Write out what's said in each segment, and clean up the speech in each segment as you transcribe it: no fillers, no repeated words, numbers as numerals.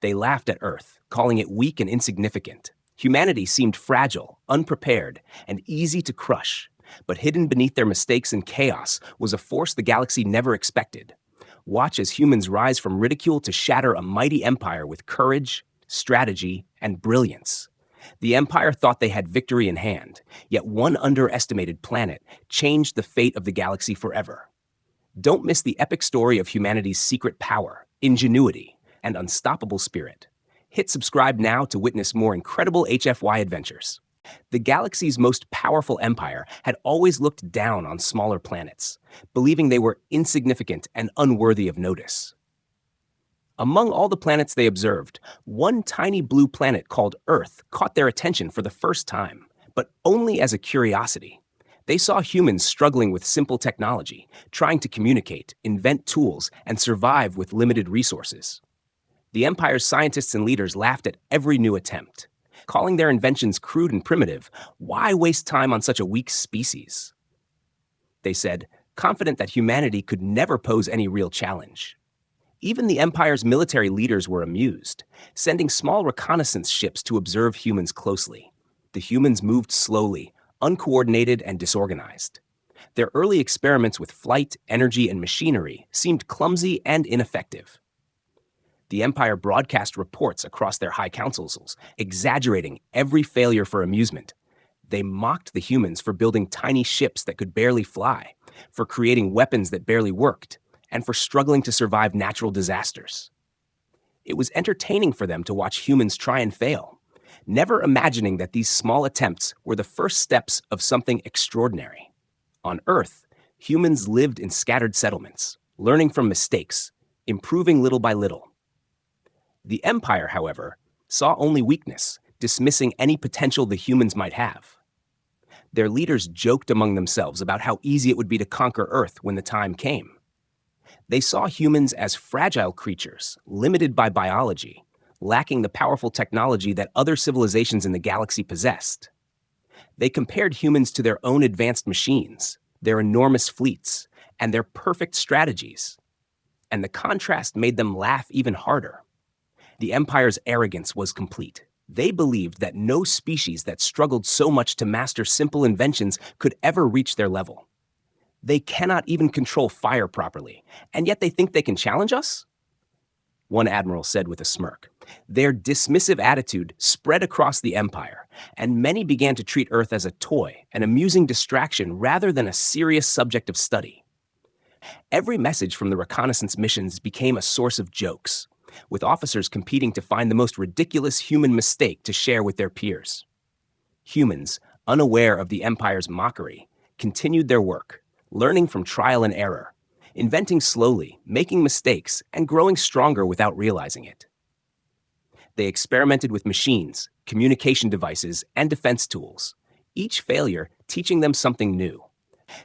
They laughed at Earth, calling it weak and insignificant. Humanity seemed fragile, unprepared, and easy to crush. But hidden beneath their mistakes and chaos was a force the galaxy never expected. Watch as humans rise from ridicule to shatter a mighty empire with courage, strategy, and brilliance. The Empire thought they had victory in hand, yet one underestimated planet changed the fate of the galaxy forever. Don't miss the epic story of humanity's secret power, ingenuity, and unstoppable spirit. Hit subscribe now to witness more incredible HFY adventures. The galaxy's most powerful empire had always looked down on smaller planets, believing they were insignificant and unworthy of notice. Among all the planets they observed, one tiny blue planet called Earth caught their attention for the first time, but only as a curiosity. They saw humans struggling with simple technology, trying to communicate, invent tools, and survive with limited resources. The Empire's scientists and leaders laughed at every new attempt. Calling their inventions crude and primitive, why waste time on such a weak species? They said, confident that humanity could never pose any real challenge. Even the Empire's military leaders were amused, sending small reconnaissance ships to observe humans closely. The humans moved slowly, uncoordinated and disorganized. Their early experiments with flight, energy, and machinery seemed clumsy and ineffective. The Empire broadcast reports across their high councils, exaggerating every failure for amusement. They mocked the humans for building tiny ships that could barely fly, for creating weapons that barely worked, and for struggling to survive natural disasters. It was entertaining for them to watch humans try and fail, never imagining that these small attempts were the first steps of something extraordinary. On Earth, humans lived in scattered settlements, learning from mistakes, improving little by little. The Empire, however, saw only weakness, dismissing any potential the humans might have. Their leaders joked among themselves about how easy it would be to conquer Earth when the time came. They saw humans as fragile creatures, limited by biology, lacking the powerful technology that other civilizations in the galaxy possessed. They compared humans to their own advanced machines, their enormous fleets, and their perfect strategies. And the contrast made them laugh even harder. The Empire's arrogance was complete. They believed that no species that struggled so much to master simple inventions could ever reach their level. They cannot even control fire properly, and yet they think they can challenge us? One admiral said with a smirk. Their dismissive attitude spread across the Empire, and many began to treat Earth as a toy, an amusing distraction rather than a serious subject of study. Every message from the reconnaissance missions became a source of jokes, with officers competing to find the most ridiculous human mistake to share with their peers. Humans, unaware of the Empire's mockery, continued their work, learning from trial and error, inventing slowly, making mistakes, and growing stronger without realizing it. They experimented with machines, communication devices, and defense tools, each failure teaching them something new.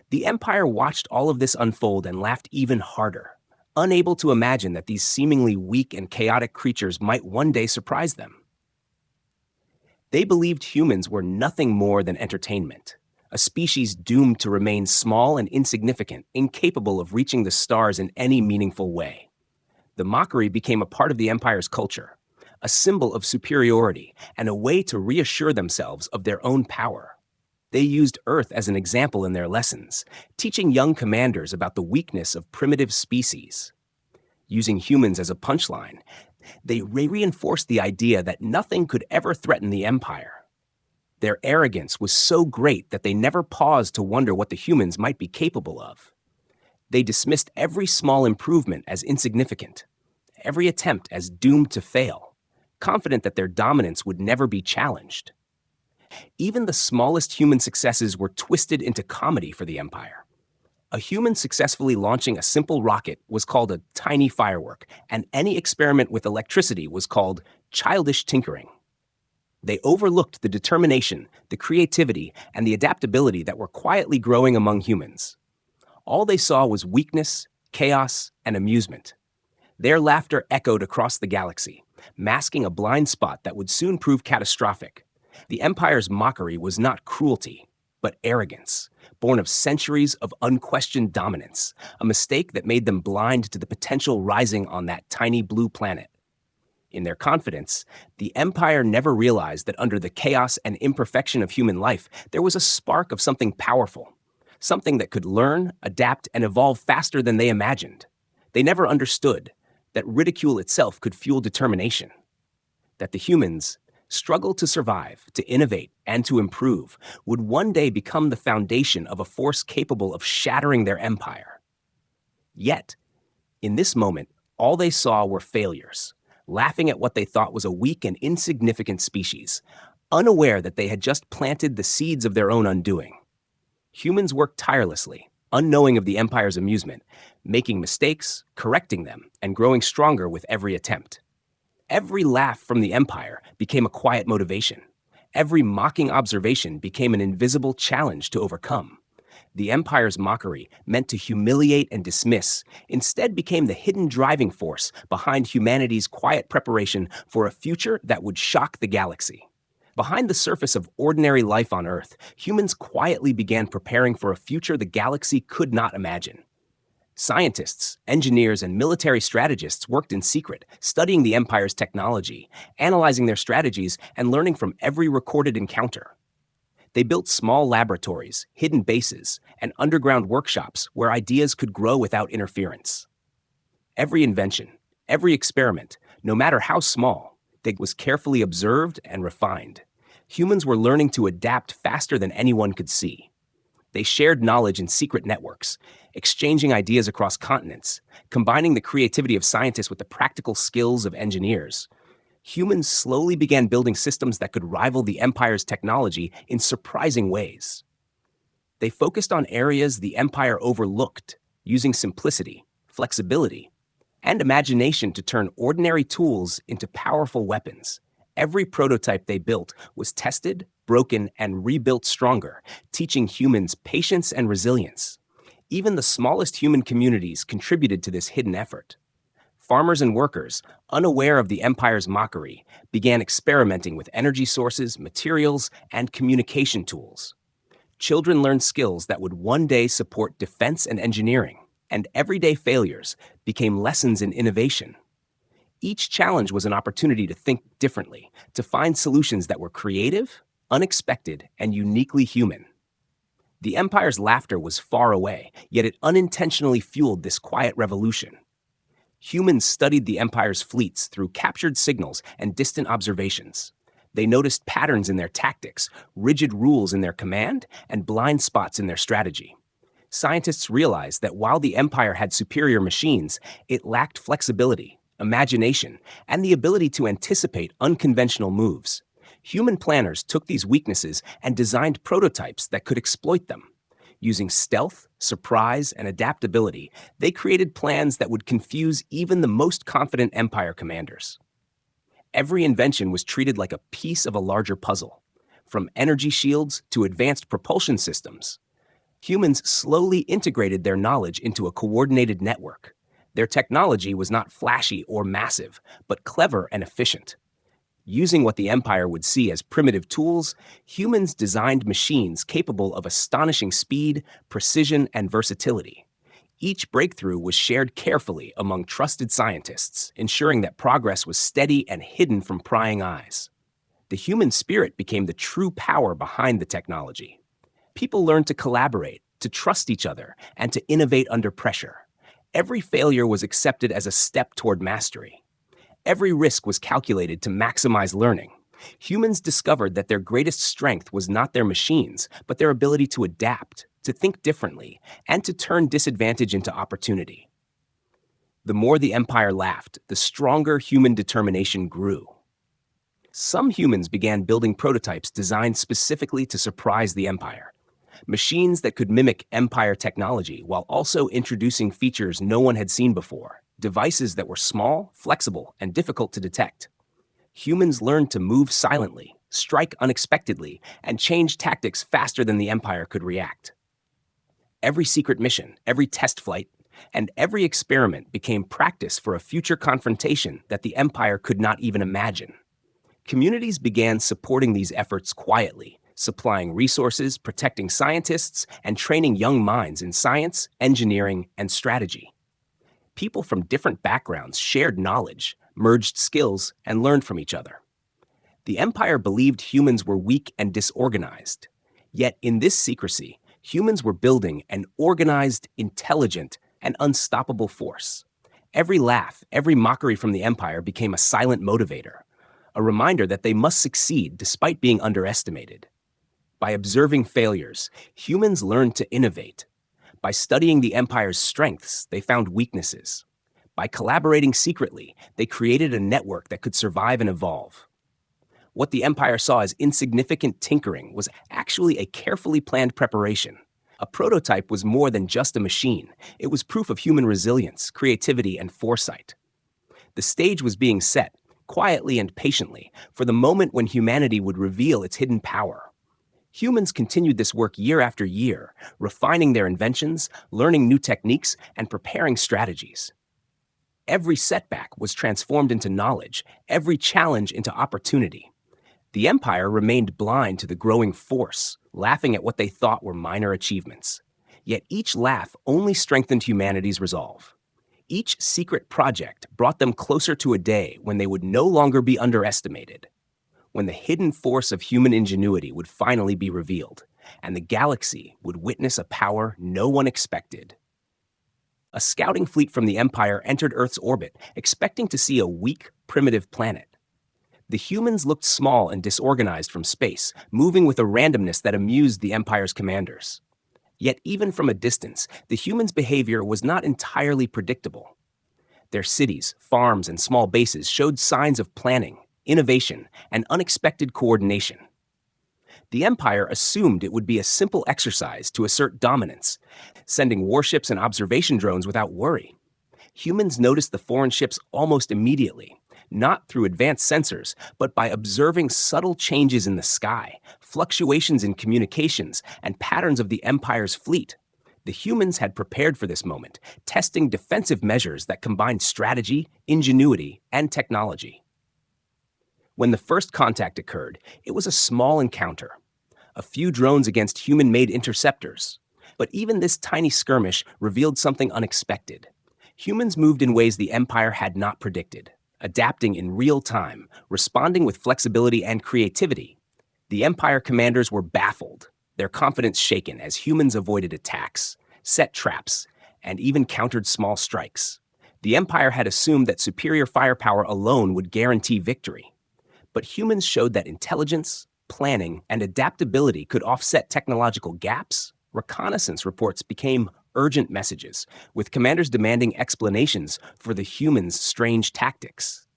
The Empire watched all of this unfold and laughed even harder, unable to imagine that these seemingly weak and chaotic creatures might one day surprise them. They believed humans were nothing more than entertainment, a species doomed to remain small and insignificant, incapable of reaching the stars in any meaningful way. The mockery became a part of the Empire's culture, a symbol of superiority and a way to reassure themselves of their own power. They used Earth as an example in their lessons, teaching young commanders about the weakness of primitive species. Using humans as a punchline, they reinforced the idea that nothing could ever threaten the Empire. Their arrogance was so great that they never paused to wonder what the humans might be capable of. They dismissed every small improvement as insignificant, every attempt as doomed to fail, confident that their dominance would never be challenged. Even the smallest human successes were twisted into comedy for the Empire. A human successfully launching a simple rocket was called a tiny firework, and any experiment with electricity was called childish tinkering. They overlooked the determination, the creativity, and the adaptability that were quietly growing among humans. All they saw was weakness, chaos, and amusement. Their laughter echoed across the galaxy, masking a blind spot that would soon prove catastrophic. The Empire's mockery was not cruelty, but arrogance, born of centuries of unquestioned dominance, a mistake that made them blind to the potential rising on that tiny blue planet. In their confidence, the Empire never realized that under the chaos and imperfection of human life, there was a spark of something powerful, something that could learn, adapt, and evolve faster than they imagined. They never understood that ridicule itself could fuel determination, that the humans struggle to survive, to innovate, and to improve would one day become the foundation of a force capable of shattering their empire. Yet, in this moment, all they saw were failures, laughing at what they thought was a weak and insignificant species, unaware that they had just planted the seeds of their own undoing. Humans worked tirelessly, unknowing of the Empire's amusement, making mistakes, correcting them, and growing stronger with every attempt. Every laugh from the Empire became a quiet motivation. Every mocking observation became an invisible challenge to overcome. The Empire's mockery, meant to humiliate and dismiss, instead became the hidden driving force behind humanity's quiet preparation for a future that would shock the galaxy. Behind the surface of ordinary life on Earth, humans quietly began preparing for a future the galaxy could not imagine. Scientists, engineers, and military strategists worked in secret, studying the Empire's technology, analyzing their strategies, and learning from every recorded encounter. They built small laboratories, hidden bases, and underground workshops where ideas could grow without interference. Every invention, every experiment, no matter how small, was carefully observed and refined. Humans were learning to adapt faster than anyone could see. They shared knowledge in secret networks, exchanging ideas across continents, combining the creativity of scientists with the practical skills of engineers. Humans slowly began building systems that could rival the Empire's technology in surprising ways. They focused on areas the Empire overlooked, using simplicity, flexibility, and imagination to turn ordinary tools into powerful weapons. Every prototype they built was tested, broken, and rebuilt stronger, teaching humans patience and resilience. Even the smallest human communities contributed to this hidden effort. Farmers and workers, unaware of the Empire's mockery, began experimenting with energy sources, materials, and communication tools. Children learned skills that would one day support defense and engineering, and everyday failures became lessons in innovation. Each challenge was an opportunity to think differently, to find solutions that were creative, unexpected, and uniquely human. The Empire's laughter was far away, yet it unintentionally fueled this quiet revolution. Humans studied the Empire's fleets through captured signals and distant observations. They noticed patterns in their tactics, rigid rules in their command, and blind spots in their strategy. Scientists realized that while the Empire had superior machines, it lacked flexibility, imagination, and the ability to anticipate unconventional moves. Human planners took these weaknesses and designed prototypes that could exploit them. Using stealth, surprise, and adaptability, they created plans that would confuse even the most confident Empire commanders. Every invention was treated like a piece of a larger puzzle. From energy shields to advanced propulsion systems, humans slowly integrated their knowledge into a coordinated network. Their technology was not flashy or massive, but clever and efficient. Using what the Empire would see as primitive tools, humans designed machines capable of astonishing speed, precision, and versatility. Each breakthrough was shared carefully among trusted scientists, ensuring that progress was steady and hidden from prying eyes. The human spirit became the true power behind the technology. People learned to collaborate, to trust each other, and to innovate under pressure. Every failure was accepted as a step toward mastery. Every risk was calculated to maximize learning. Humans discovered that their greatest strength was not their machines, but their ability to adapt, to think differently, and to turn disadvantage into opportunity. The more the Empire laughed, the stronger human determination grew. Some humans began building prototypes designed specifically to surprise the Empire. Machines that could mimic Empire technology while also introducing features no one had seen before. Devices that were small, flexible, and difficult to detect. Humans learned to move silently, strike unexpectedly, and change tactics faster than the Empire could react. Every secret mission, every test flight, and every experiment became practice for a future confrontation that the Empire could not even imagine. Communities began supporting these efforts quietly, supplying resources, protecting scientists, and training young minds in science, engineering, and strategy. People from different backgrounds shared knowledge, merged skills, and learned from each other. The Empire believed humans were weak and disorganized. Yet in this secrecy, humans were building an organized, intelligent, and unstoppable force. Every laugh, every mockery from the Empire became a silent motivator, a reminder that they must succeed despite being underestimated. By observing failures, humans learned to innovate. By studying the Empire's strengths, they found weaknesses. By collaborating secretly, they created a network that could survive and evolve. What the Empire saw as insignificant tinkering was actually a carefully planned preparation. A prototype was more than just a machine. It was proof of human resilience, creativity, and foresight. The stage was being set, quietly and patiently, for the moment when humanity would reveal its hidden power. Humans continued this work year after year, refining their inventions, learning new techniques, and preparing strategies. Every setback was transformed into knowledge, every challenge into opportunity. The Empire remained blind to the growing force, laughing at what they thought were minor achievements. Yet each laugh only strengthened humanity's resolve. Each secret project brought them closer to a day when they would no longer be underestimated, when the hidden force of human ingenuity would finally be revealed, and the galaxy would witness a power no one expected. A scouting fleet from the Empire entered Earth's orbit, expecting to see a weak, primitive planet. The humans looked small and disorganized from space, moving with a randomness that amused the Empire's commanders. Yet even from a distance, the humans' behavior was not entirely predictable. Their cities, farms, and small bases showed signs of planning, innovation, and unexpected coordination. The Empire assumed it would be a simple exercise to assert dominance, sending warships and observation drones without worry. Humans noticed the foreign ships almost immediately, not through advanced sensors, but by observing subtle changes in the sky, fluctuations in communications, and patterns of the Empire's fleet. The humans had prepared for this moment, testing defensive measures that combined strategy, ingenuity, and technology. When the first contact occurred, it was a small encounter. A few drones against human-made interceptors. But even this tiny skirmish revealed something unexpected. Humans moved in ways the Empire had not predicted, adapting in real time, responding with flexibility and creativity. The Empire commanders were baffled, their confidence shaken as humans avoided attacks, set traps, and even countered small strikes. The Empire had assumed that superior firepower alone would guarantee victory. But humans showed that intelligence, planning, and adaptability could offset technological gaps. Reconnaissance reports became urgent messages, with commanders demanding explanations for the humans' strange tactics.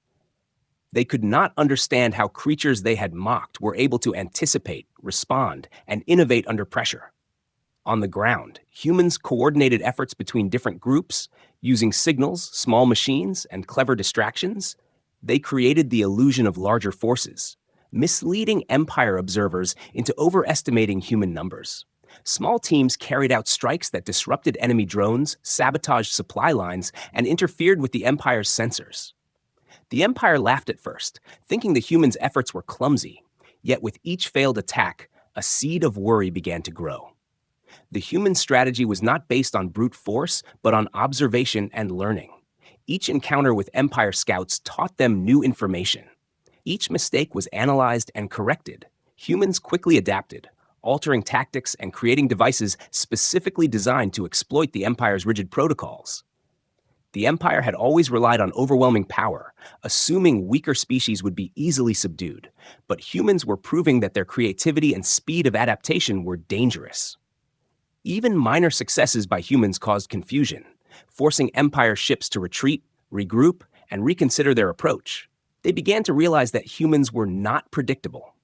They could not understand how creatures they had mocked were able to anticipate, respond, and innovate under pressure. On the ground, humans coordinated efforts between different groups, using signals, small machines, and clever distractions. They created the illusion of larger forces, misleading Empire observers into overestimating human numbers. Small teams carried out strikes that disrupted enemy drones, sabotaged supply lines, and interfered with the Empire's sensors. The Empire laughed at first, thinking the humans' efforts were clumsy. Yet with each failed attack, a seed of worry began to grow. The human strategy was not based on brute force, but on observation and learning. Each encounter with Empire scouts taught them new information. Each mistake was analyzed and corrected. Humans quickly adapted, altering tactics and creating devices specifically designed to exploit the Empire's rigid protocols. The Empire had always relied on overwhelming power, assuming weaker species would be easily subdued, but humans were proving that their creativity and speed of adaptation were dangerous. Even minor successes by humans caused confusion, forcing Empire ships to retreat, regroup, and reconsider their approach. They began to realize that humans were not predictable.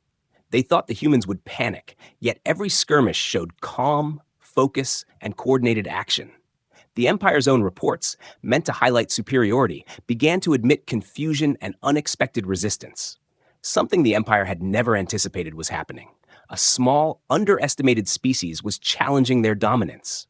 They thought the humans would panic, yet every skirmish showed calm, focus, and coordinated action. The Empire's own reports, meant to highlight superiority, began to admit confusion and unexpected resistance. Something the Empire had never anticipated was happening. A small, underestimated species was challenging their dominance.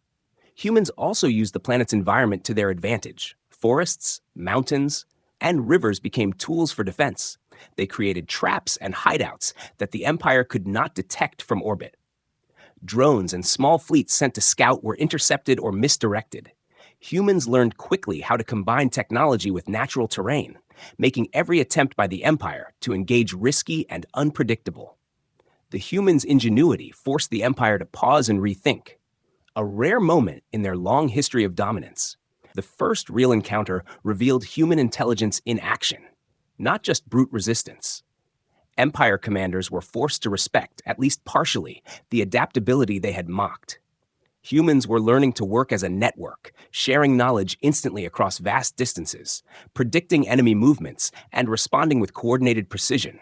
Humans also used the planet's environment to their advantage. Forests, mountains, and rivers became tools for defense. They created traps and hideouts that the Empire could not detect from orbit. Drones and small fleets sent to scout were intercepted or misdirected. Humans learned quickly how to combine technology with natural terrain, making every attempt by the Empire to engage risky and unpredictable. The humans' ingenuity forced the Empire to pause and rethink, a rare moment in their long history of dominance. The first real encounter revealed human intelligence in action, not just brute resistance. Empire commanders were forced to respect, at least partially, the adaptability they had mocked. Humans were learning to work as a network, sharing knowledge instantly across vast distances, predicting enemy movements, and responding with coordinated precision.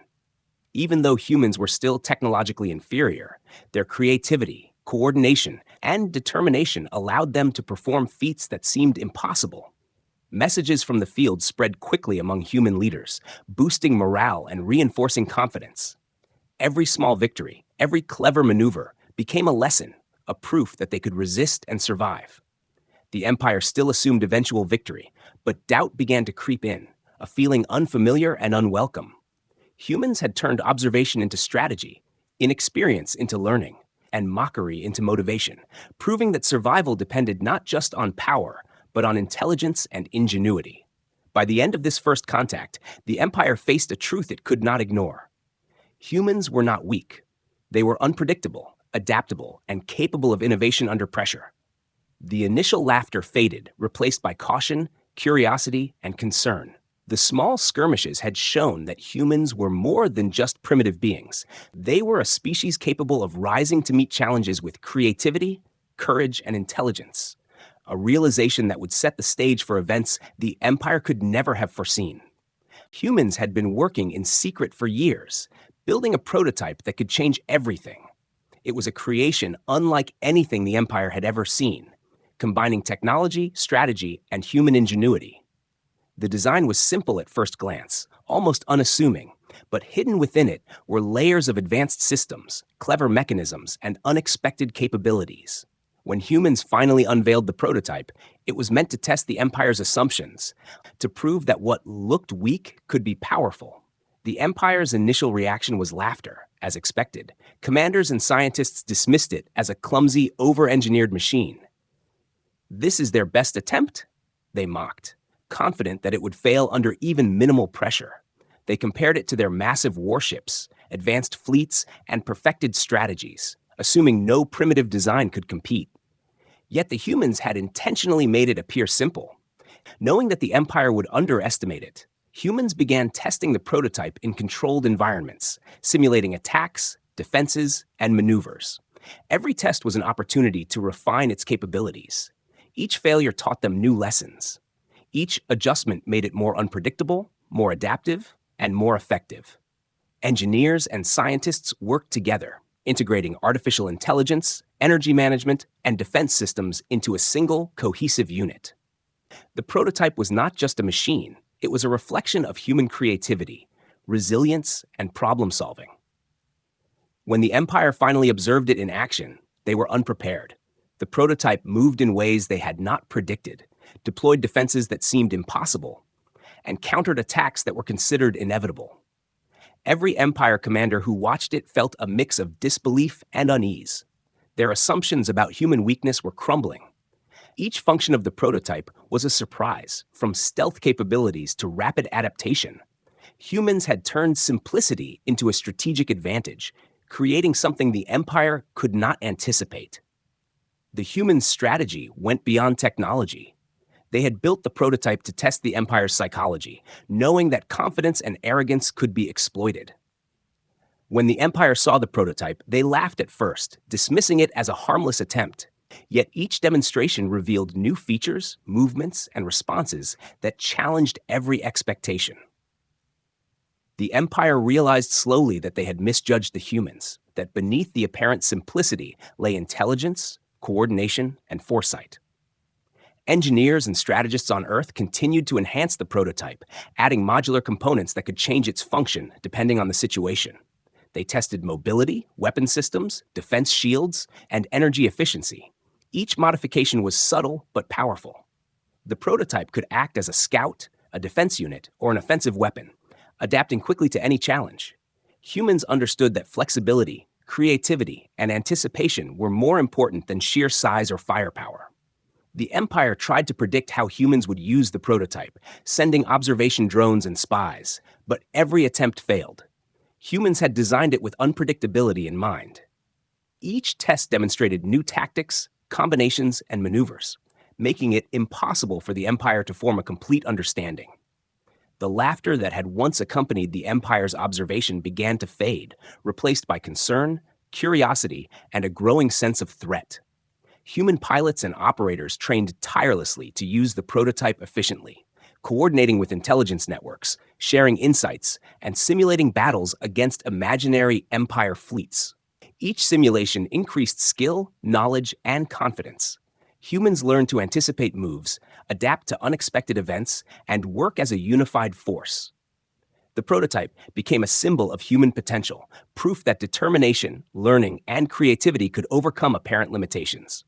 Even though humans were still technologically inferior, their creativity, coordination, and determination allowed them to perform feats that seemed impossible. Messages from the field spread quickly among human leaders, boosting morale and reinforcing confidence. Every small victory, every clever maneuver, became a lesson, a proof that they could resist and survive. The Empire still assumed eventual victory, but doubt began to creep in, a feeling unfamiliar and unwelcome. Humans had turned observation into strategy, inexperience into learning, and mockery into motivation, proving that survival depended not just on power, but on intelligence and ingenuity. By the end of this first contact, the Empire faced a truth it could not ignore. Humans were not weak. They were unpredictable, adaptable, and capable of innovation under pressure. The initial laughter faded, replaced by caution, curiosity, and concern. The small skirmishes had shown that humans were more than just primitive beings. They were a species capable of rising to meet challenges with creativity, courage, and intelligence, a realization that would set the stage for events the Empire could never have foreseen. Humans had been working in secret for years, building a prototype that could change everything. It was a creation unlike anything the Empire had ever seen, combining technology, strategy, and human ingenuity. The design was simple at first glance, almost unassuming, but hidden within it were layers of advanced systems, clever mechanisms, and unexpected capabilities. When humans finally unveiled the prototype, it was meant to test the Empire's assumptions, to prove that what looked weak could be powerful. The Empire's initial reaction was laughter, as expected. Commanders and scientists dismissed it as a clumsy, over-engineered machine. "This is their best attempt?" they mocked, confident that it would fail under even minimal pressure. They compared it to their massive warships, advanced fleets, and perfected strategies, assuming no primitive design could compete. Yet the humans had intentionally made it appear simple. Knowing that the Empire would underestimate it, humans began testing the prototype in controlled environments, simulating attacks, defenses, and maneuvers. Every test was an opportunity to refine its capabilities. Each failure taught them new lessons. Each adjustment made it more unpredictable, more adaptive, and more effective. Engineers and scientists worked together, integrating artificial intelligence, energy management, and defense systems into a single, cohesive unit. The prototype was not just a machine, it was a reflection of human creativity, resilience, and problem-solving. When the Empire finally observed it in action, they were unprepared. The prototype moved in ways they had not predicted, deployed defenses that seemed impossible, and countered attacks that were considered inevitable. Every Empire commander who watched it felt a mix of disbelief and unease. Their assumptions about human weakness were crumbling. Each function of the prototype was a surprise, from stealth capabilities to rapid adaptation. Humans had turned simplicity into a strategic advantage, creating something the Empire could not anticipate. The human strategy went beyond technology. They had built the prototype to test the Empire's psychology, knowing that confidence and arrogance could be exploited. When the Empire saw the prototype, they laughed at first, dismissing it as a harmless attempt. Yet each demonstration revealed new features, movements, and responses that challenged every expectation. The Empire realized slowly that they had misjudged the humans, that beneath the apparent simplicity lay intelligence, coordination, and foresight. Engineers and strategists on Earth continued to enhance the prototype, adding modular components that could change its function depending on the situation. They tested mobility, weapon systems, defense shields, and energy efficiency. Each modification was subtle but powerful. The prototype could act as a scout, a defense unit, or an offensive weapon, adapting quickly to any challenge. Humans understood that flexibility, creativity, and anticipation were more important than sheer size or firepower. The Empire tried to predict how humans would use the prototype, sending observation drones and spies, but every attempt failed. Humans had designed it with unpredictability in mind. Each test demonstrated new tactics, combinations, and maneuvers, making it impossible for the Empire to form a complete understanding. The laughter that had once accompanied the Empire's observation began to fade, replaced by concern, curiosity, and a growing sense of threat. Human pilots and operators trained tirelessly to use the prototype efficiently, coordinating with intelligence networks, sharing insights, and simulating battles against imaginary Empire fleets. Each simulation increased skill, knowledge, and confidence. Humans learned to anticipate moves, adapt to unexpected events, and work as a unified force. The prototype became a symbol of human potential, proof that determination, learning, and creativity could overcome apparent limitations.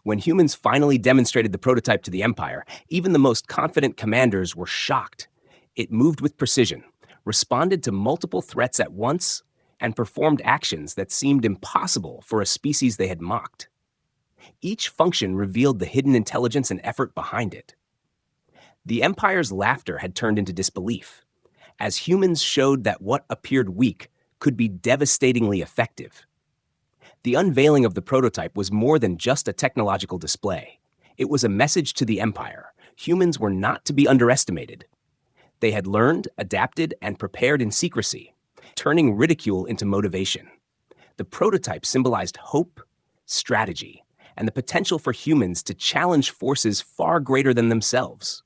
When humans finally demonstrated the prototype to the Empire, even the most confident commanders were shocked. It moved with precision, responded to multiple threats at once, and performed actions that seemed impossible for a species they had mocked. Each function revealed the hidden intelligence and effort behind it. The Empire's laughter had turned into disbelief, as humans showed that what appeared weak could be devastatingly effective. The unveiling of the prototype was more than just a technological display. It was a message to the Empire. Humans were not to be underestimated. They had learned, adapted, and prepared in secrecy, turning ridicule into motivation. The prototype symbolized hope, strategy, and the potential for humans to challenge forces far greater than themselves.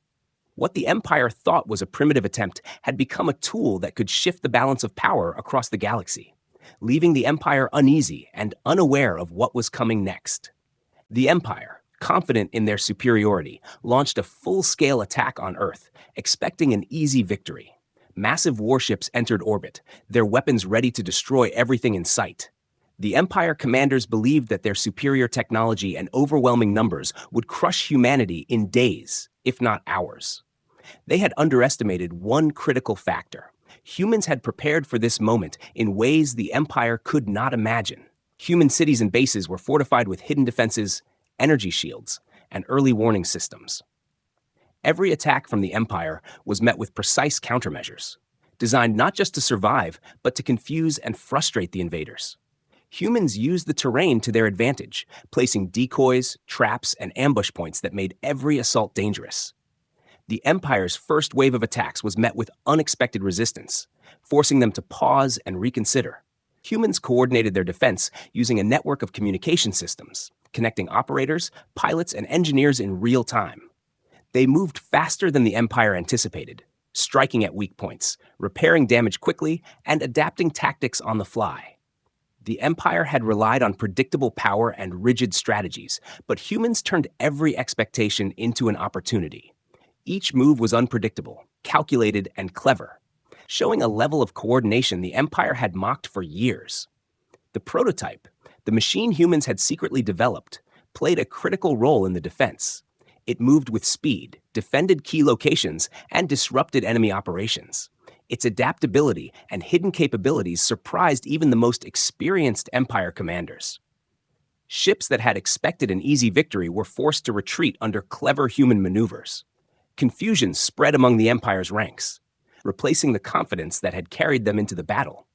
What the Empire thought was a primitive attempt had become a tool that could shift the balance of power across the galaxy, leaving the Empire uneasy and unaware of what was coming next. The Empire, confident in their superiority, launched a full-scale attack on Earth, expecting an easy victory. Massive warships entered orbit, their weapons ready to destroy everything in sight. The Empire commanders believed that their superior technology and overwhelming numbers would crush humanity in days, if not hours. They had underestimated one critical factor. Humans had prepared for this moment in ways the Empire could not imagine. Human cities and bases were fortified with hidden defenses, energy shields, and early warning systems. Every attack from the Empire was met with precise countermeasures, designed not just to survive, but to confuse and frustrate the invaders. Humans used the terrain to their advantage, placing decoys, traps, and ambush points that made every assault dangerous. The Empire's first wave of attacks was met with unexpected resistance, forcing them to pause and reconsider. Humans coordinated their defense using a network of communication systems, connecting operators, pilots, and engineers in real time. They moved faster than the Empire anticipated, striking at weak points, repairing damage quickly, and adapting tactics on the fly. The Empire had relied on predictable power and rigid strategies, but humans turned every expectation into an opportunity. Each move was unpredictable, calculated, and clever, showing a level of coordination the Empire had mocked for years. The prototype, the machine humans had secretly developed, played a critical role in the defense. It moved with speed, defended key locations, and disrupted enemy operations. Its adaptability and hidden capabilities surprised even the most experienced Empire commanders. Ships that had expected an easy victory were forced to retreat under clever human maneuvers. Confusion spread among the Empire's ranks, replacing the confidence that had carried them into the battle.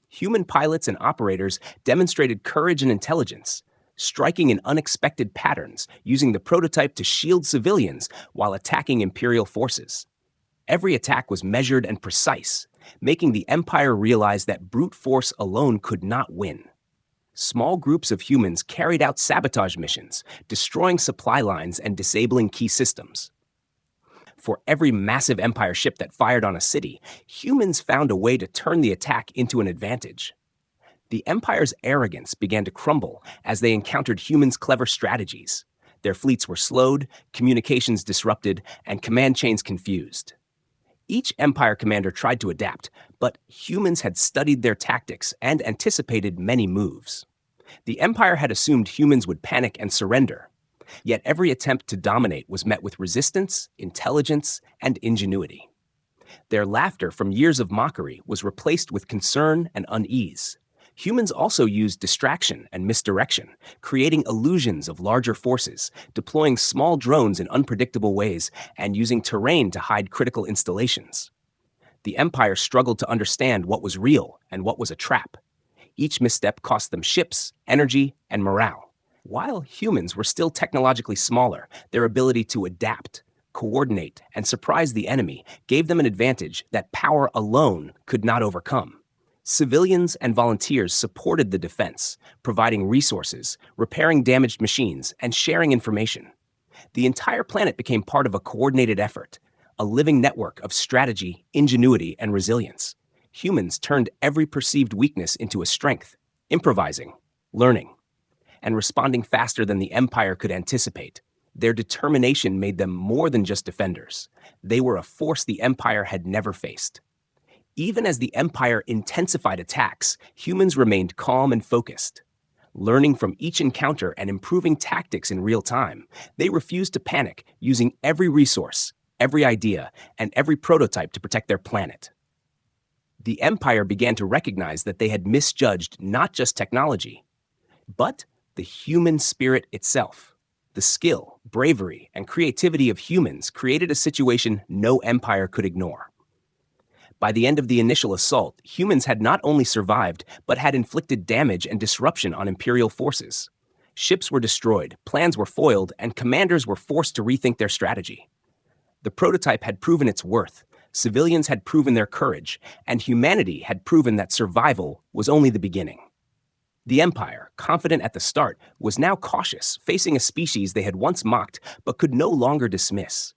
Human pilots and operators demonstrated courage and intelligence, striking in unexpected patterns, using the prototype to shield civilians while attacking Imperial forces. Every attack was measured and precise, making the Empire realize that brute force alone could not win. Small groups of humans carried out sabotage missions, destroying supply lines and disabling key systems. For every massive Empire ship that fired on a city, humans found a way to turn the attack into an advantage. The Empire's arrogance began to crumble as they encountered humans' clever strategies. Their fleets were slowed, communications disrupted, and command chains confused. Each Empire commander tried to adapt, but humans had studied their tactics and anticipated many moves. The Empire had assumed humans would panic and surrender, yet every attempt to dominate was met with resistance, intelligence, and ingenuity. Their laughter from years of mockery was replaced with concern and unease. Humans also used distraction and misdirection, creating illusions of larger forces, deploying small drones in unpredictable ways, and using terrain to hide critical installations. The Empire struggled to understand what was real and what was a trap. Each misstep cost them ships, energy, and morale. While humans were still technologically smaller, their ability to adapt, coordinate, and surprise the enemy gave them an advantage that power alone could not overcome. Civilians and volunteers supported the defense, providing resources, repairing damaged machines, and sharing information. The entire planet became part of a coordinated effort, a living network of strategy, ingenuity, and resilience. Humans turned every perceived weakness into a strength, improvising, learning, and responding faster than the Empire could anticipate. Their determination made them more than just defenders. They were a force the Empire had never faced. Even as the Empire intensified attacks, humans remained calm and focused. Learning from each encounter and improving tactics in real time, they refused to panic, using every resource, every idea, and every prototype to protect their planet. The Empire began to recognize that they had misjudged not just technology, but the human spirit itself. The skill, bravery, and creativity of humans created a situation no empire could ignore. By the end of the initial assault, humans had not only survived, but had inflicted damage and disruption on Imperial forces. Ships were destroyed, plans were foiled, and commanders were forced to rethink their strategy. The prototype had proven its worth, civilians had proven their courage, and humanity had proven that survival was only the beginning. The Empire, confident at the start, was now cautious, facing a species they had once mocked but could no longer dismiss.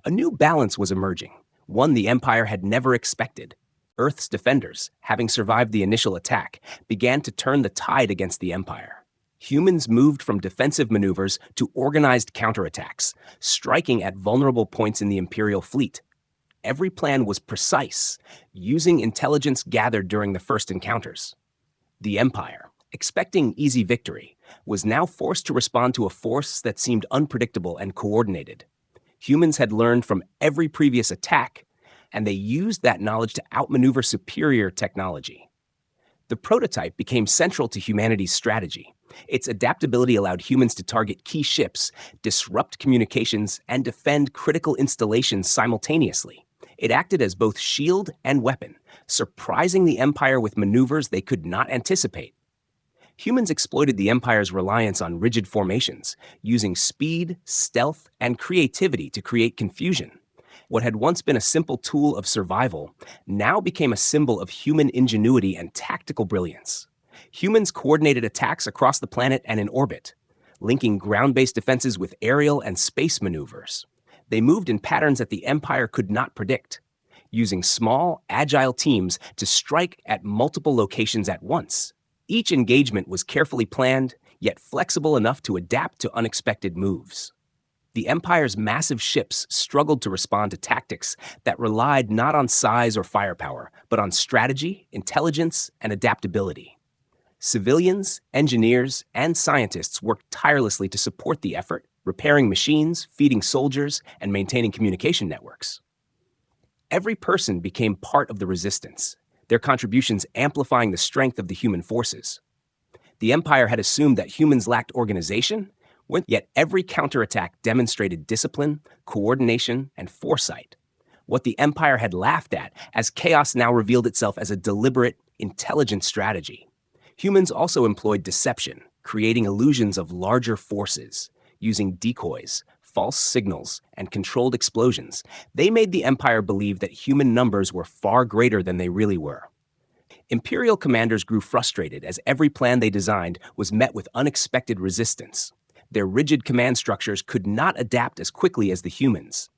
A new balance was emerging, one the Empire had never expected. Earth's defenders, having survived the initial attack, began to turn the tide against the Empire. Humans moved from defensive maneuvers to organized counterattacks, striking at vulnerable points in the Imperial fleet. Every plan was precise, using intelligence gathered during the first encounters. The Empire, expecting easy victory, was now forced to respond to a force that seemed unpredictable and coordinated. Humans had learned from every previous attack, and they used that knowledge to outmaneuver superior technology. The prototype became central to humanity's strategy. Its adaptability allowed humans to target key ships, disrupt communications, and defend critical installations simultaneously. It acted as both shield and weapon, surprising the Empire with maneuvers they could not anticipate. Humans exploited the Empire's reliance on rigid formations, using speed, stealth, and creativity to create confusion. What had once been a simple tool of survival now became a symbol of human ingenuity and tactical brilliance. Humans coordinated attacks across the planet and in orbit, linking ground-based defenses with aerial and space maneuvers. They moved in patterns that the Empire could not predict, using small, agile teams to strike at multiple locations at once. Each engagement was carefully planned, yet flexible enough to adapt to unexpected moves. The Empire's massive ships struggled to respond to tactics that relied not on size or firepower, but on strategy, intelligence, and adaptability. Civilians, engineers, and scientists worked tirelessly to support the effort, repairing machines, feeding soldiers, and maintaining communication networks. Every person became part of the resistance, their contributions amplifying the strength of the human forces. The Empire had assumed that humans lacked organization, yet every counterattack demonstrated discipline, coordination, and foresight. What the Empire had laughed at as chaos now revealed itself as a deliberate, intelligent strategy. Humans also employed deception, creating illusions of larger forces. Using decoys, false signals, and controlled explosions, they made the Empire believe that human numbers were far greater than they really were. Imperial commanders grew frustrated as every plan they designed was met with unexpected resistance. Their rigid command structures could not adapt as quickly as the humans.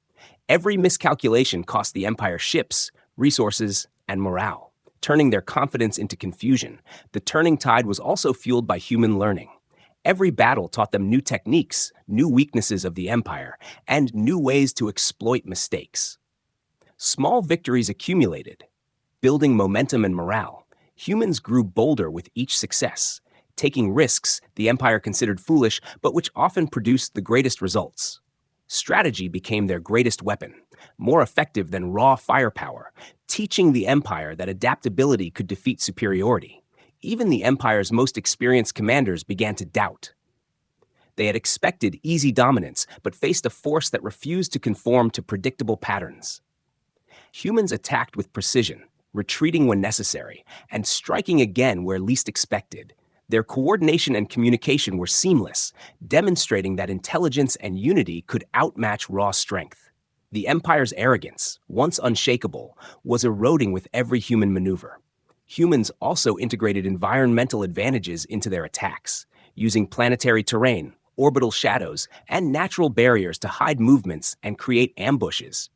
Every miscalculation cost the Empire ships, resources, and morale, turning their confidence into confusion. The turning tide was also fueled by human learning. Every battle taught them new techniques, new weaknesses of the Empire, and new ways to exploit mistakes. Small victories accumulated, building momentum and morale. Humans grew bolder with each success, taking risks the Empire considered foolish, but which often produced the greatest results. Strategy became their greatest weapon, more effective than raw firepower, teaching the Empire that adaptability could defeat superiority. Even the Empire's most experienced commanders began to doubt. They had expected easy dominance, but faced a force that refused to conform to predictable patterns. Humans attacked with precision, retreating when necessary, and striking again where least expected. Their coordination and communication were seamless, demonstrating that intelligence and unity could outmatch raw strength. The Empire's arrogance, once unshakable, was eroding with every human maneuver. Humans also integrated environmental advantages into their attacks, using planetary terrain, orbital shadows, and natural barriers to hide movements and create ambushes.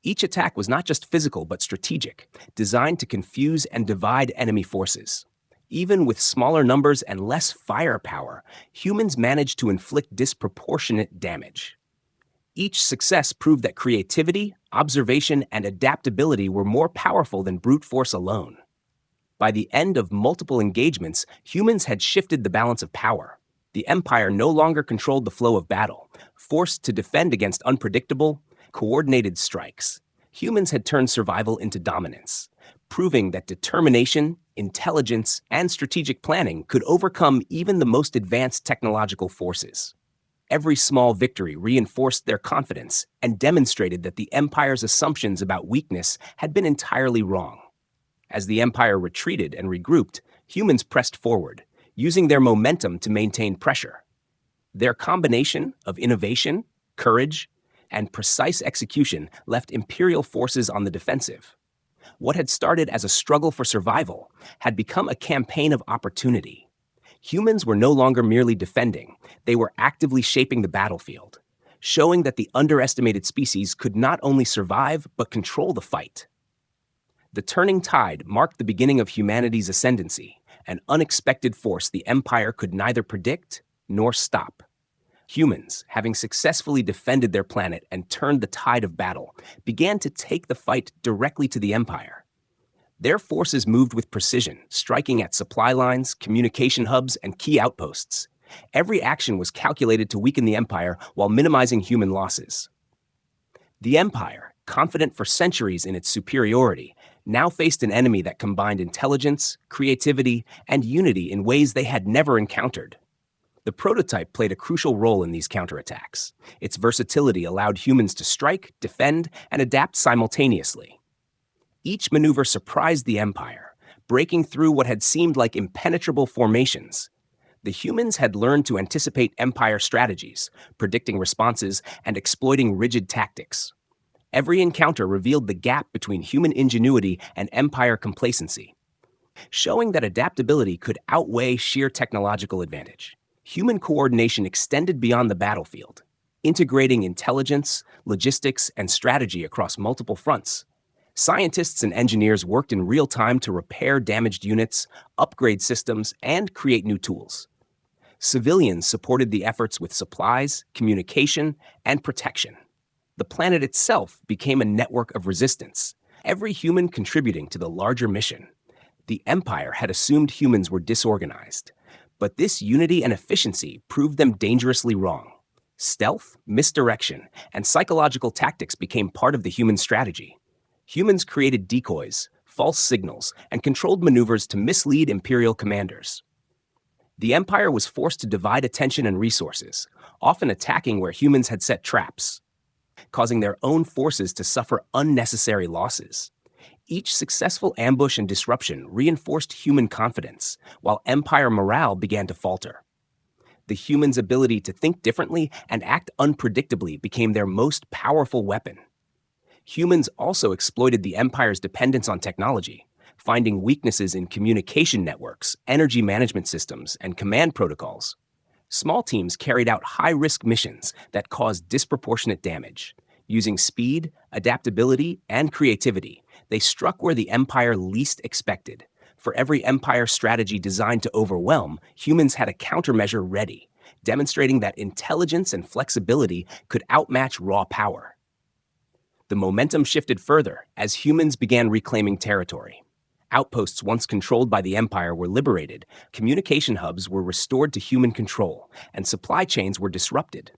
Each attack was not just physical but strategic, designed to confuse and divide enemy forces. Even with smaller numbers and less firepower, humans managed to inflict disproportionate damage. Each success proved that creativity, observation, and adaptability were more powerful than brute force alone. By the end of multiple engagements, humans had shifted the balance of power. The Empire no longer controlled the flow of battle, forced to defend against unpredictable, coordinated strikes. Humans had turned survival into dominance, proving that determination, intelligence, and strategic planning could overcome even the most advanced technological forces. Every small victory reinforced their confidence and demonstrated that the Empire's assumptions about weakness had been entirely wrong. As the Empire retreated and regrouped, humans pressed forward, using their momentum to maintain pressure. Their combination of innovation, courage, and precise execution left Imperial forces on the defensive. What had started as a struggle for survival had become a campaign of opportunity. Humans were no longer merely defending, they were actively shaping the battlefield, showing that the underestimated species could not only survive but control the fight. The turning tide marked the beginning of humanity's ascendancy, an unexpected force the Empire could neither predict nor stop. Humans, having successfully defended their planet and turned the tide of battle, began to take the fight directly to the Empire. Their forces moved with precision, striking at supply lines, communication hubs, and key outposts. Every action was calculated to weaken the Empire while minimizing human losses. The Empire, confident for centuries in its superiority, now faced an enemy that combined intelligence, creativity, and unity in ways they had never encountered. The prototype played a crucial role in these counterattacks. Its versatility allowed humans to strike, defend, and adapt simultaneously. Each maneuver surprised the Empire, breaking through what had seemed like impenetrable formations. The humans had learned to anticipate Empire strategies, predicting responses and exploiting rigid tactics. Every encounter revealed the gap between human ingenuity and Empire complacency, showing that adaptability could outweigh sheer technological advantage. Human coordination extended beyond the battlefield, integrating intelligence, logistics, and strategy across multiple fronts. Scientists and engineers worked in real time to repair damaged units, upgrade systems, and create new tools. Civilians supported the efforts with supplies, communication, and protection. The planet itself became a network of resistance, every human contributing to the larger mission. The Empire had assumed humans were disorganized, but this unity and efficiency proved them dangerously wrong. Stealth, misdirection, and psychological tactics became part of the human strategy. Humans created decoys, false signals, and controlled maneuvers to mislead Imperial commanders. The Empire was forced to divide attention and resources, often attacking where humans had set traps, causing their own forces to suffer unnecessary losses. Each successful ambush and disruption reinforced human confidence, while Empire morale began to falter. The humans' ability to think differently and act unpredictably became their most powerful weapon. Humans also exploited the Empire's dependence on technology, finding weaknesses in communication networks, energy management systems, and command protocols. Small teams carried out high-risk missions that caused disproportionate damage. Using speed, adaptability, and creativity, they struck where the Empire least expected. For every Empire strategy designed to overwhelm, humans had a countermeasure ready, demonstrating that intelligence and flexibility could outmatch raw power. The momentum shifted further as humans began reclaiming territory. Outposts once controlled by the Empire were liberated, communication hubs were restored to human control, and supply chains were disrupted.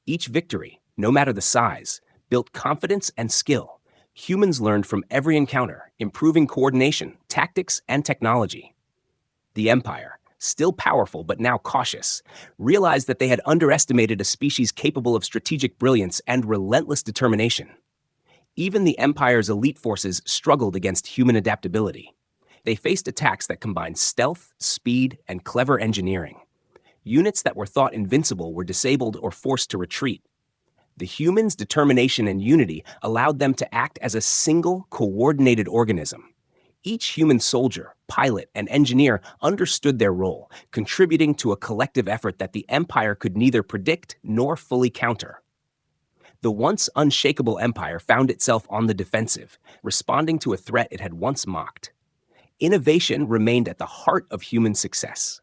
Each victory, no matter the size, built confidence and skill. Humans learned from every encounter, improving coordination, tactics, and technology. The Empire, still powerful but now cautious, realized that they had underestimated a species capable of strategic brilliance and relentless determination. Even the Empire's elite forces struggled against human adaptability. They faced attacks that combined stealth, speed, and clever engineering. Units that were thought invincible were disabled or forced to retreat. The humans' determination and unity allowed them to act as a single, coordinated organism. Each human soldier, pilot, and engineer understood their role, contributing to a collective effort that the Empire could neither predict nor fully counter. The once unshakable Empire found itself on the defensive, responding to a threat it had once mocked. Innovation remained at the heart of human success.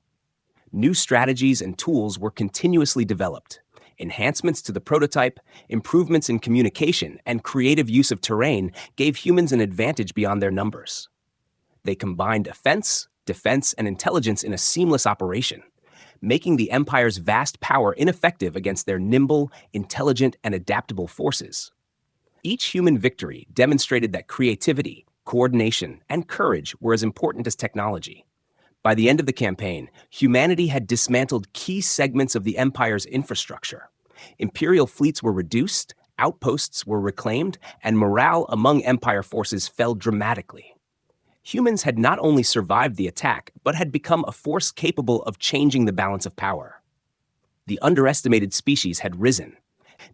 New strategies and tools were continuously developed. Enhancements to the prototype, improvements in communication, and creative use of terrain gave humans an advantage beyond their numbers. They combined offense, defense, and intelligence in a seamless operation, making the Empire's vast power ineffective against their nimble, intelligent, and adaptable forces. Each human victory demonstrated that creativity, coordination, and courage were as important as technology. By the end of the campaign, humanity had dismantled key segments of the Empire's infrastructure. Imperial fleets were reduced, outposts were reclaimed, and morale among Empire forces fell dramatically. Humans had not only survived the attack, but had become a force capable of changing the balance of power. The underestimated species had risen,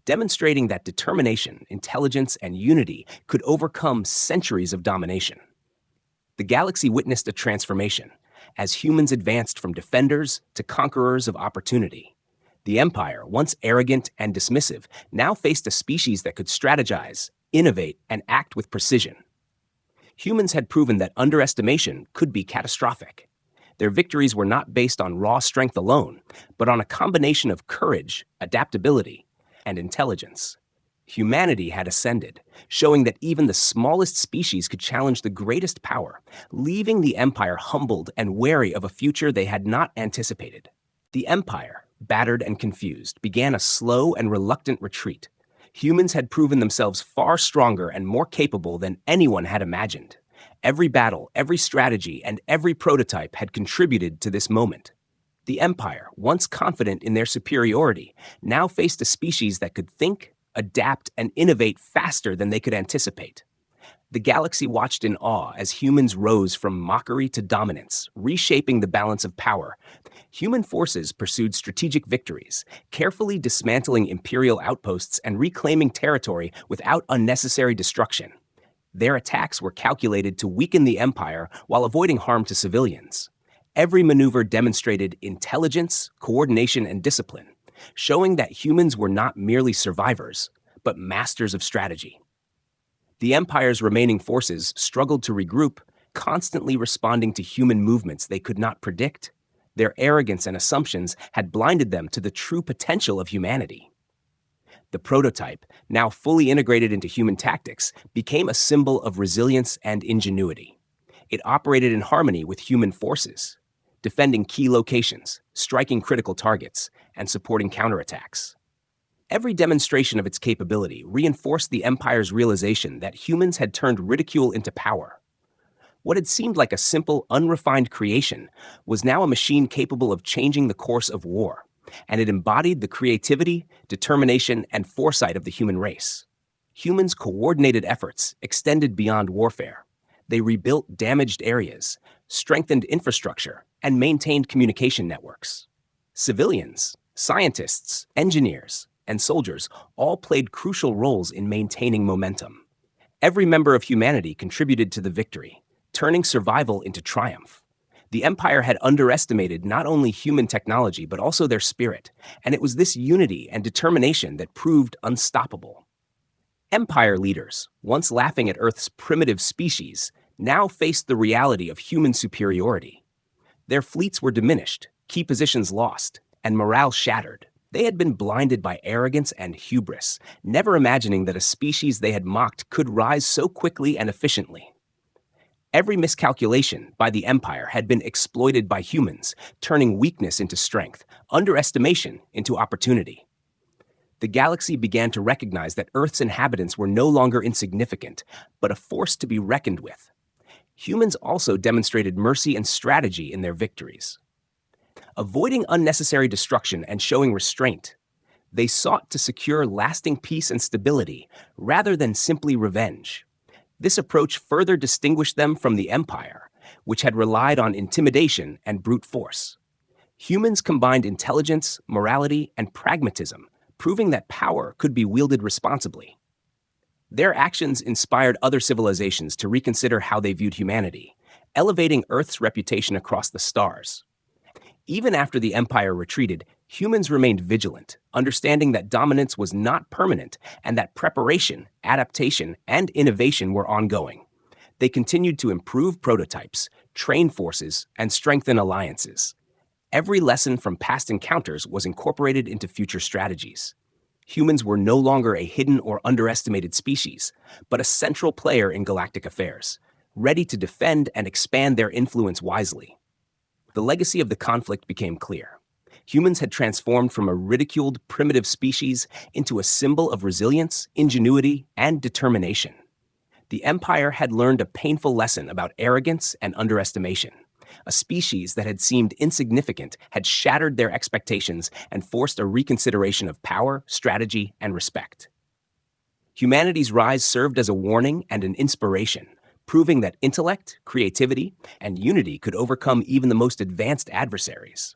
demonstrating that determination, intelligence, and unity could overcome centuries of domination. The galaxy witnessed a transformation as humans advanced from defenders to conquerors of opportunity. The Empire, once arrogant and dismissive, now faced a species that could strategize, innovate, and act with precision. Humans had proven that underestimation could be catastrophic. Their victories were not based on raw strength alone, but on a combination of courage, adaptability, and intelligence. Humanity had ascended, showing that even the smallest species could challenge the greatest power, leaving the Empire humbled and wary of a future they had not anticipated. The Empire, battered and confused, began a slow and reluctant retreat. Humans had proven themselves far stronger and more capable than anyone had imagined. Every battle, every strategy, and every prototype had contributed to this moment. The Empire, once confident in their superiority, now faced a species that could think, adapt, and innovate faster than they could anticipate. The galaxy watched in awe as humans rose from mockery to dominance, reshaping the balance of power. Human forces pursued strategic victories, carefully dismantling Imperial outposts and reclaiming territory without unnecessary destruction. Their attacks were calculated to weaken the Empire while avoiding harm to civilians. Every maneuver demonstrated intelligence, coordination, and discipline, showing that humans were not merely survivors, but masters of strategy. The Empire's remaining forces struggled to regroup, constantly responding to human movements they could not predict. Their arrogance and assumptions had blinded them to the true potential of humanity. The prototype, now fully integrated into human tactics, became a symbol of resilience and ingenuity. It operated in harmony with human forces, defending key locations, striking critical targets, and supporting counterattacks. Every demonstration of its capability reinforced the Empire's realization that humans had turned ridicule into power. What had seemed like a simple, unrefined creation was now a machine capable of changing the course of war, and it embodied the creativity, determination, and foresight of the human race. Humans' coordinated efforts extended beyond warfare. They rebuilt damaged areas, strengthened infrastructure, and maintained communication networks. Civilians, scientists, engineers, and soldiers all played crucial roles in maintaining momentum. Every member of humanity contributed to the victory, turning survival into triumph. The Empire had underestimated not only human technology but also their spirit, and it was this unity and determination that proved unstoppable. Empire leaders, once laughing at Earth's primitive species, now faced the reality of human superiority. Their fleets were diminished, key positions lost, and morale shattered. They had been blinded by arrogance and hubris, never imagining that a species they had mocked could rise so quickly and efficiently. Every miscalculation by the Empire had been exploited by humans, turning weakness into strength, underestimation into opportunity. The galaxy began to recognize that Earth's inhabitants were no longer insignificant, but a force to be reckoned with. Humans also demonstrated mercy and strategy in their victories. Avoiding unnecessary destruction and showing restraint, they sought to secure lasting peace and stability rather than simply revenge. This approach further distinguished them from the Empire, which had relied on intimidation and brute force. Humans combined intelligence, morality, and pragmatism, proving that power could be wielded responsibly. Their actions inspired other civilizations to reconsider how they viewed humanity, elevating Earth's reputation across the stars. Even after the Empire retreated, humans remained vigilant, understanding that dominance was not permanent and that preparation, adaptation, and innovation were ongoing. They continued to improve prototypes, train forces, and strengthen alliances. Every lesson from past encounters was incorporated into future strategies. Humans were no longer a hidden or underestimated species, but a central player in galactic affairs, ready to defend and expand their influence wisely. The legacy of the conflict became clear. Humans had transformed from a ridiculed, primitive species into a symbol of resilience, ingenuity, and determination. The Empire had learned a painful lesson about arrogance and underestimation. A species that had seemed insignificant had shattered their expectations and forced a reconsideration of power, strategy, and respect. Humanity's rise served as a warning and an inspiration, proving that intellect, creativity, and unity could overcome even the most advanced adversaries.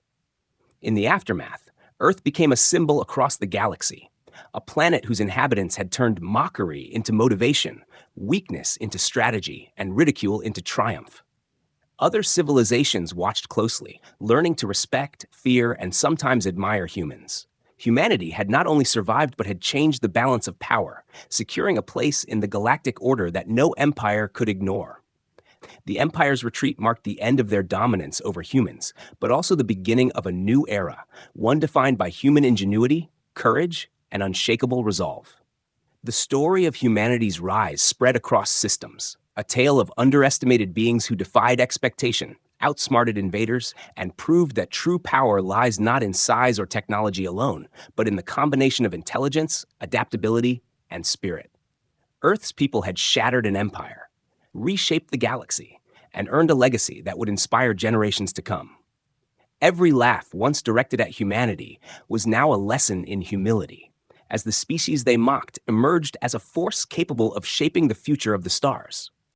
In the aftermath, Earth became a symbol across the galaxy, a planet whose inhabitants had turned mockery into motivation, weakness into strategy, and ridicule into triumph. Other civilizations watched closely, learning to respect, fear, and sometimes admire humans. Humanity had not only survived but had changed the balance of power, securing a place in the galactic order that no empire could ignore. The Empire's retreat marked the end of their dominance over humans, but also the beginning of a new era, one defined by human ingenuity, courage, and unshakable resolve. The story of humanity's rise spread across systems, a tale of underestimated beings who defied expectation, outsmarted invaders, and proved that true power lies not in size or technology alone, but in the combination of intelligence, adaptability, and spirit. Earth's people had shattered an empire, reshaped the galaxy, and earned a legacy that would inspire generations to come. Every laugh once directed at humanity was now a lesson in humility, as the species they mocked emerged as a force capable of shaping the future of the stars.